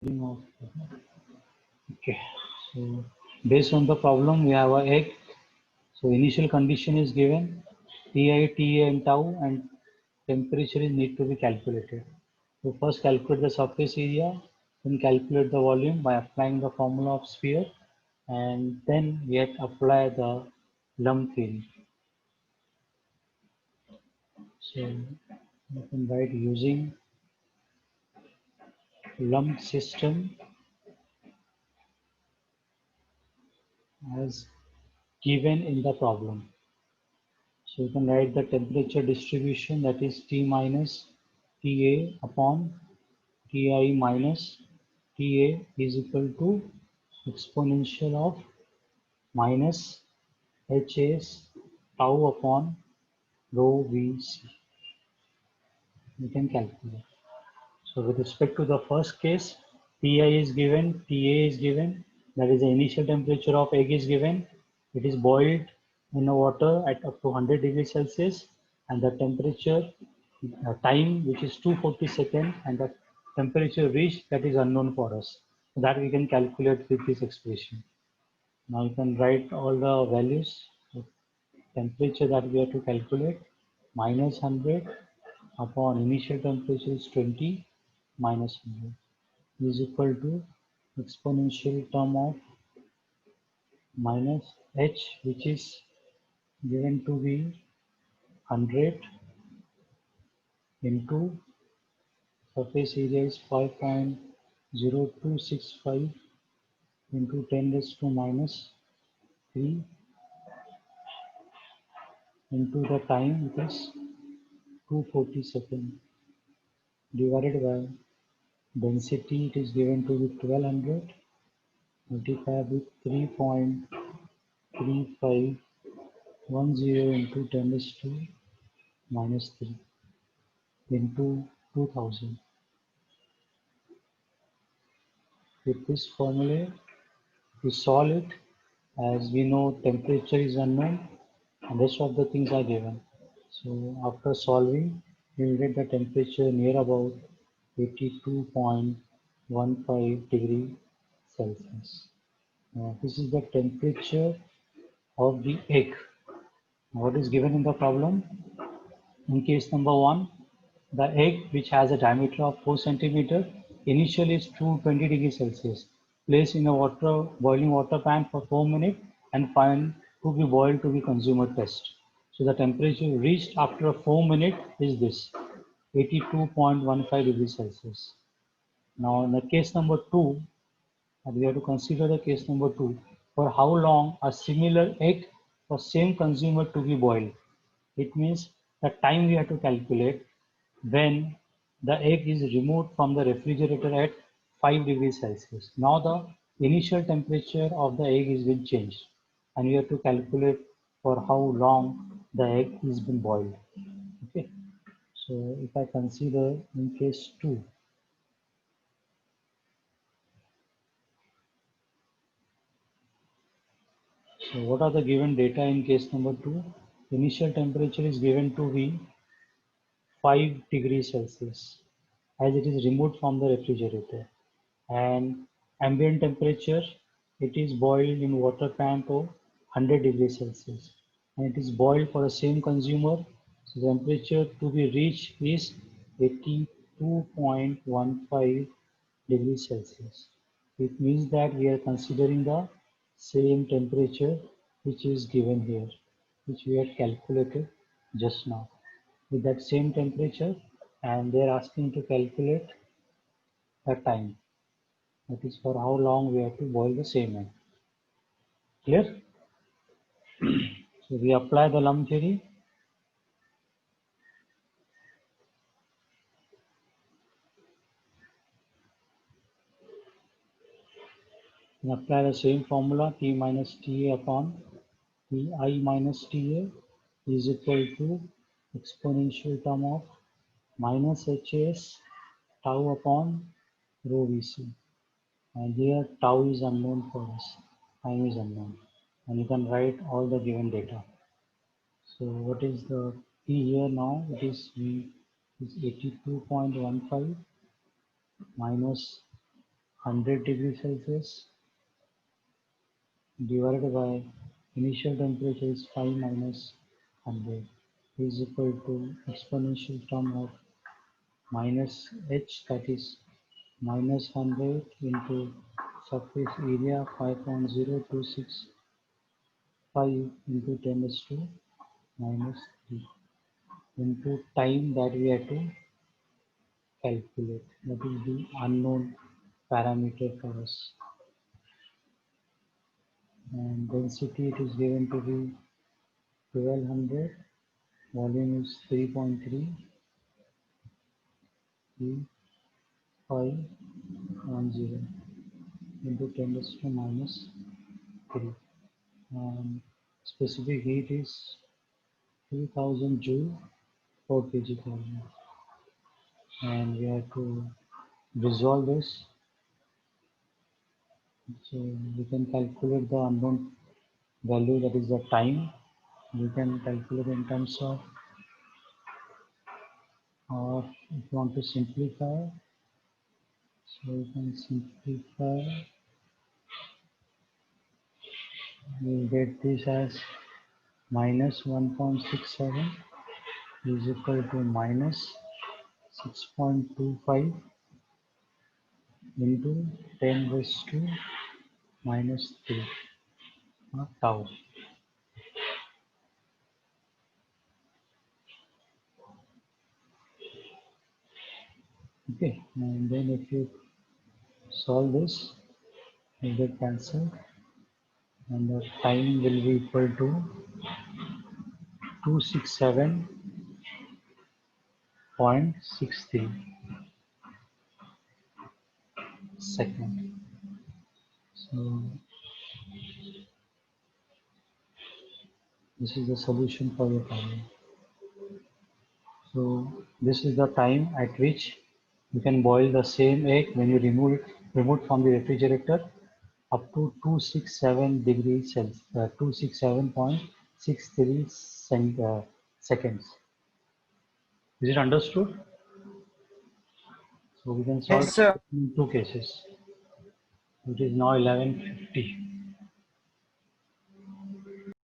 Okay, so based on the problem, we have a egg. So initial condition is given, Ti, Ta and tau, and temperature is need to be calculated. So first calculate the surface area, then calculate the volume by applying the formula of sphere, and then yet apply the Lump theory. So you can write using Lump system as given in the problem. So you can write the temperature distribution, that is T minus Ta upon Ti minus Ta is equal to exponential of minus Hs tau upon rho Vc. We can calculate. So with respect to the first case, Ti is given, Ta is given, that is the initial temperature of egg is given. It is boiled in the water at up to 100 degrees Celsius, and the temperature time, which is 240 seconds, and the temperature reached, that is unknown for us. So that we can calculate with this expression. Now you can write all the values. So temperature that we have to calculate, minus 100 upon initial temperature is 20 minus 100 is equal to exponential term of minus h, which is given to be 100 into surface area is 5.0265 into 10 raised to minus 3 into the time, it is 240 seconds, divided by density, it is given to be 1200 multiplied with 3.3510 into 10 raised to minus 3 into 2000. With this formula, we solve it. As we know, temperature is unknown and rest of the things are given. So after solving, we will get the temperature near about 82.15 degree Celsius. This is the temperature of the egg. What is given in the problem? In case number 1, the egg, which has a diameter of 4 centimeter, initially is 220 degrees Celsius. Placed in a boiling water pan for 4 minutes and find to be boiled to be consumer test. So the temperature reached after 4 minutes is this, 82.15 degrees Celsius. Now in the case number 2, we have to consider the case number 2, for how long a similar egg for same consumer to be boiled. It means the time we have to calculate when the egg is removed from the refrigerator at 5 degrees Celsius. Now the initial temperature of the egg is been changed, and we have to calculate for how long the egg is been boiled. Okay, so if I consider in case 2, so what are the given data in case number 2? Initial temperature is given to be 5 degrees Celsius as it is removed from the refrigerator, and ambient temperature, it is boiled in water pan to 100 degrees Celsius, and it is boiled for the same consumer. So the temperature to be reached is 82.15 degrees Celsius. It means that we are considering the same temperature which is given here, which we had calculated just now. With that same temperature, and they are asking to calculate the time. That is for how long we have to boil the same egg. Clear? So we apply the Lump theory. And apply the same formula, T minus Ta upon Ti minus Ta is equal to exponential term of minus Hs tau upon rho Vc. And here tau is unknown for us, time is unknown. And you can write all the given data. So what is the P here now? It is V is 82.15 minus 100 degrees Celsius divided by initial temperature is 5 minus 100 is equal to exponential term of minus h, that is minus 100 into surface area 5.0265 into 10 raised to minus 3 into time that we have to calculate, that is the unknown parameter for us. And density, it is given to be 1200, volume is 3.3, 510 into 10 raised to minus 3. Specific heat is 2000 joule per kg Kelvin. And we have to resolve this. So we can calculate the unknown value, that is the time. We can calculate in terms of, or if you want to simplify, so you can simplify. We'll get this as minus 1.67 is equal to minus 6.25 into 10 raised to minus 3 tau. Okay, and then if you solve this, you get cancelled, and the time will be equal to 267.63 second. So this is the solution for your problem. So this is the time at which you can boil the same egg when you remove it from the refrigerator up to 267 degrees Celsius, 267.63 seconds. Is it understood? So we can solve Yes, sir. in two cases. It is now 11:50.